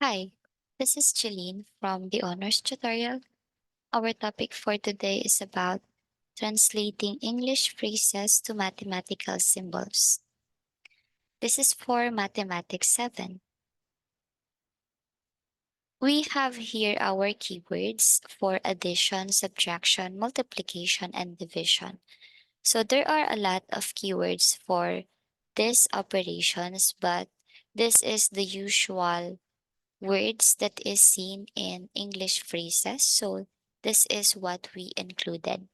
Hi, this is Jeline from the Honors Tutorial. Our topic for today is about translating English phrases to mathematical symbols. This is for Mathematics 7. We have here our keywords for addition, subtraction, multiplication, and division. So there are a lot of keywords for these operations, but this is the usual words that is seen in English phrases. So this is what we included.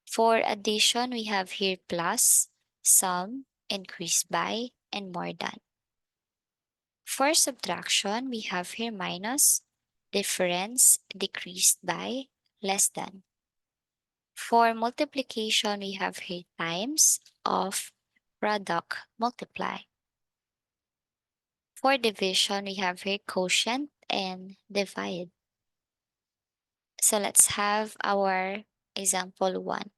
For addition, we have here plus, sum, increase by, and more than. For subtraction, we have here minus, difference, decreased by, less than. For multiplication, we have here times, of, product, multiply. For division, we have here quotient and divide. So let's have our example 1.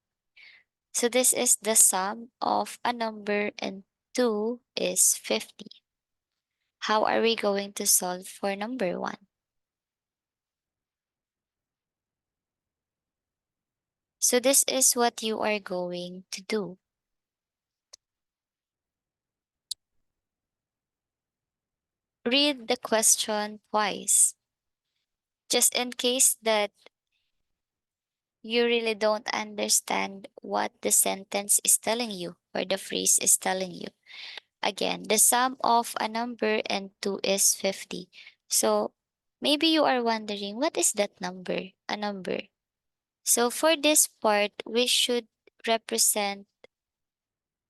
So this is the sum of a number and 2 is 50. How are we going to solve for number 1? So this is what you are going to do. Read the question twice. Just in case that you really don't understand what the sentence is telling you or the phrase is telling you. Again, the sum of a number and 2 is 50. So maybe you are wondering, what is that number? A number. So for this part, we should represent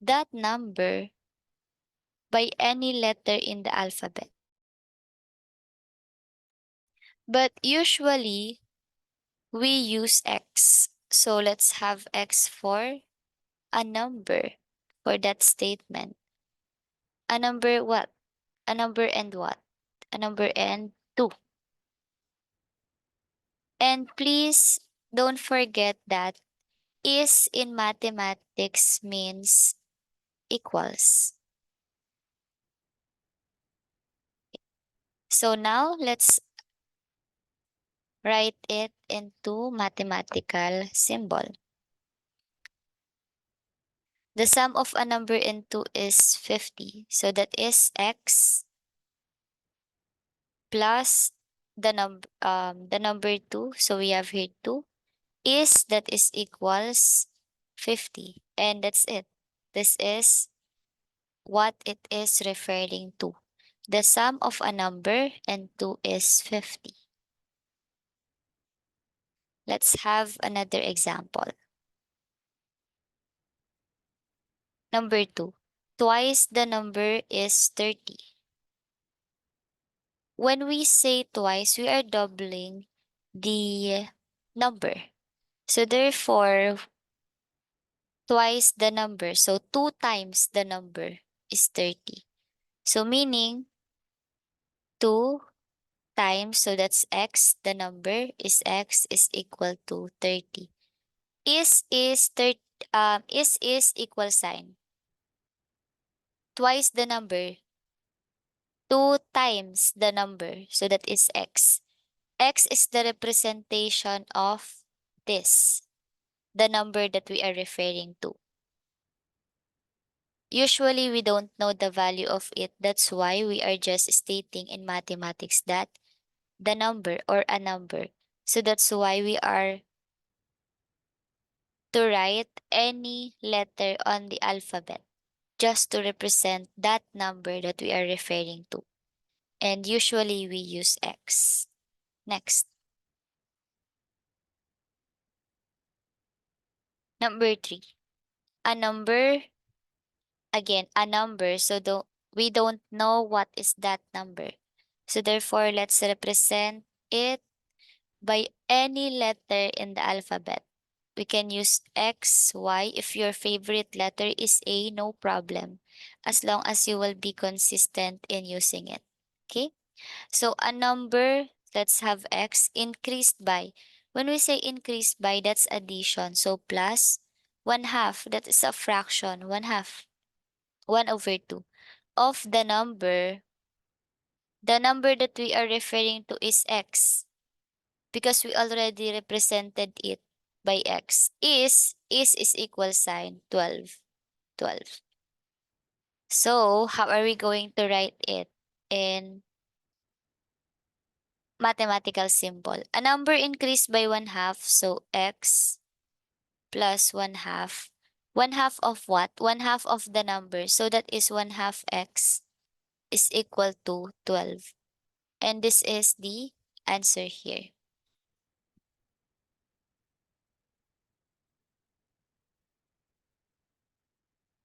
that number by any letter in the alphabet. But usually, we use X. So let's have X for a number for that statement. A number what? A number and what? A number and 2. And please don't forget that is in mathematics means equals. So now let's write it into mathematical symbol. The sum of a number and 2 is 50. So that is x plus the number 2. So we have here 2 is that is equals 50. And that's it. This is what it is referring to. The sum of a number and 2 is 50. Let's have another example. Number 2. Twice the number is 30. When we say twice, we are doubling the number. So therefore, twice the number. So 2 times the number is 30. So meaning 2 times, so that's x, the number is x is equal to 30. Is equal sign. Twice the number. 2 times the number. So that is x. X is the representation of this, the number that we are referring to. Usually, we don't know the value of it. That's why we are just stating in mathematics that the number or a number. So that's why we are to write any letter on the alphabet just to represent that number that we are referring to. And usually we use X. Next. Number 3. A number, again, a number. So we don't know what is that number. So therefore, let's represent it by any letter in the alphabet. We can use X, Y. If your favorite letter is A, no problem. As long as you will be consistent in using it. Okay? So a number, let's have X, increased by. When we say increased by, that's addition. So plus 1/2, that is a fraction, 1/2, 1/2 of the number The number that we are referring to is x because we already represented it by x. Is equal sign 12. 12. So, how are we going to write it in mathematical symbol? A number increased by one half, so x plus one half. One half of what? One half of the number. So that is one half x is equal to 12. And this is the answer here.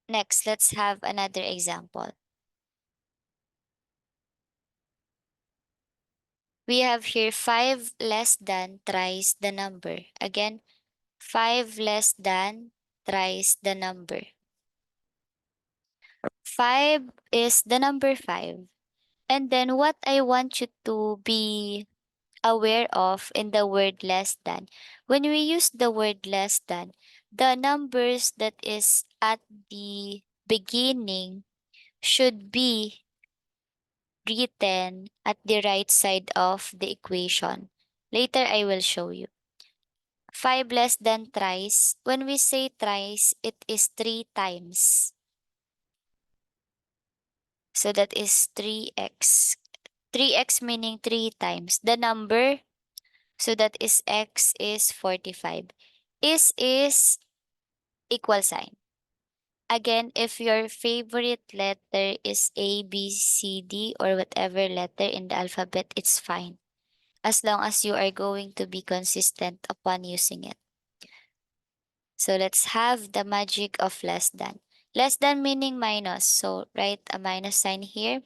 Next, let's have another example. We have here 5 less than thrice the number. Again, 5 less than thrice the number. 5 is the number 5. And then what I want you to be aware of in the word less than. When we use the word less than, the numbers that is at the beginning should be written at the right side of the equation. Later, I will show you. 5 less than thrice. When we say thrice, it is 3 times. So that is 3x. 3x meaning 3 times. The number, so that is x is 45. Is equal sign. Again, if your favorite letter is A, B, C, D, or whatever letter in the alphabet, it's fine. As long as you are going to be consistent upon using it. So let's have the magic of less than. Less than meaning minus. So write a minus sign here.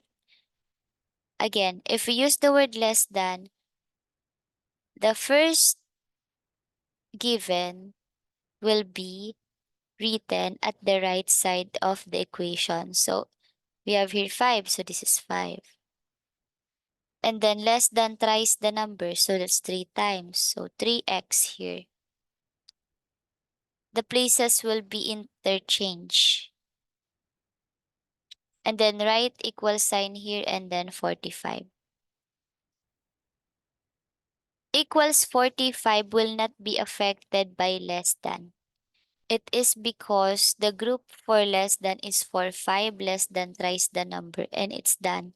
Again, if we use the word less than, the first given will be written at the right side of the equation. So we have here 5, so this is 5. And then less than thrice the number, so that's 3 times. So 3x here. The places will be interchanged. And then write equal sign here and then 45. Equals 45 will not be affected by less than. It is because the group for less than is for 5 less than thrice the number and it's done.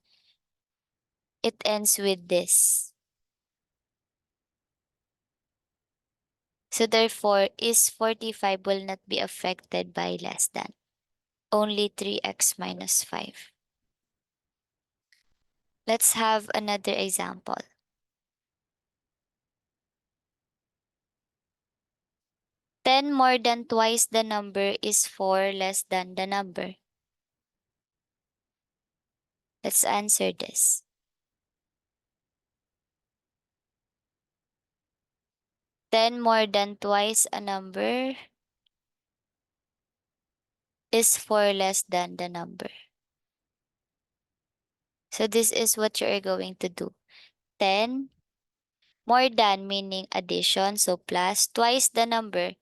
It ends with this. So therefore, is 45 will not be affected by less than. Only 3x minus 5. Let's have another example. 10 more than twice the number is 4 less than the number. Let's answer this. 10 more than twice a number is 4 less than the number. So this is what you are going to do. 10 more than meaning addition, so plus twice the number.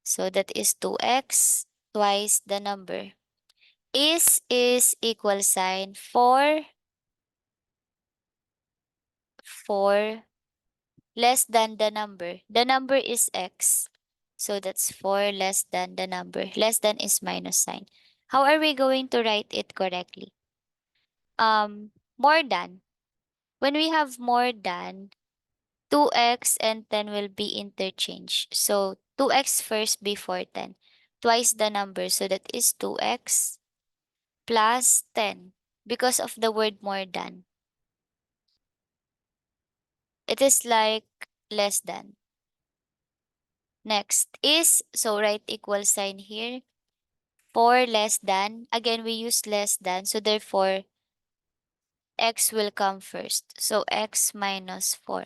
So that is 2x twice the number. Is equal sign 4 less than the number. The number is x. So that's 4 less than the number. Less than is minus sign. How are we going to write it correctly? More than. When we have more than, 2x and 10 will be interchanged. So 2x first before 10. Twice the number. So that is 2x plus 10 because of the word more than. It is like less than. Next is, so write equal sign here. 4 less than. Again, we use less than. So therefore, x will come first. So x minus 4.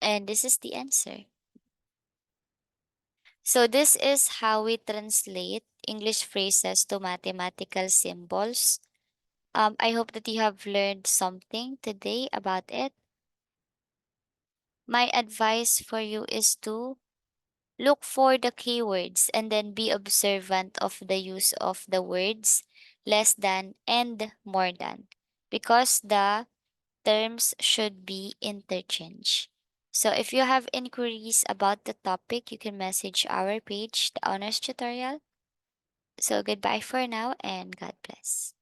And this is the answer. So this is how we translate English phrases to mathematical symbols. I hope that you have learned something today about it. My advice for you is to Look for the keywords and then be observant of the use of the words less than and more than, because the terms should be interchange. So if you have inquiries about the topic, you can message our page, the honors tutorial. So goodbye for now and God bless.